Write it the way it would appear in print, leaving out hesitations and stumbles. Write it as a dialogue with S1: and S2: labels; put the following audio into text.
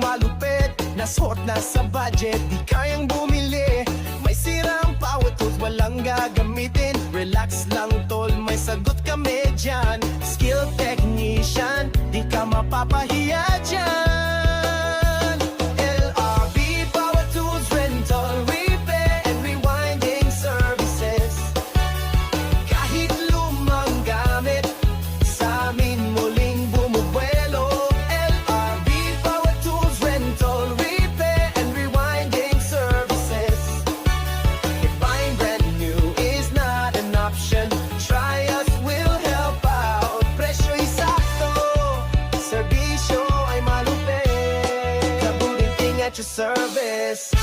S1: malupit, nasuot na sa budget, di kayang bumili. May sirang power tools, walang gagamitin. Relax lang tol, may sagot kami dyan. Skill technician, di ka mapapahiya dyan. LRB Power Tools Rental, Repair and Rewinding Services. Kahit lumang gamit, sa amin muling bumubuelo. LRB Power Tools Rental, Repair and Rewinding Services. If buying brand new is not an option, try us, we'll help out. Presyo'y sakto, serbisyo ay malupit. Kabuting at your service.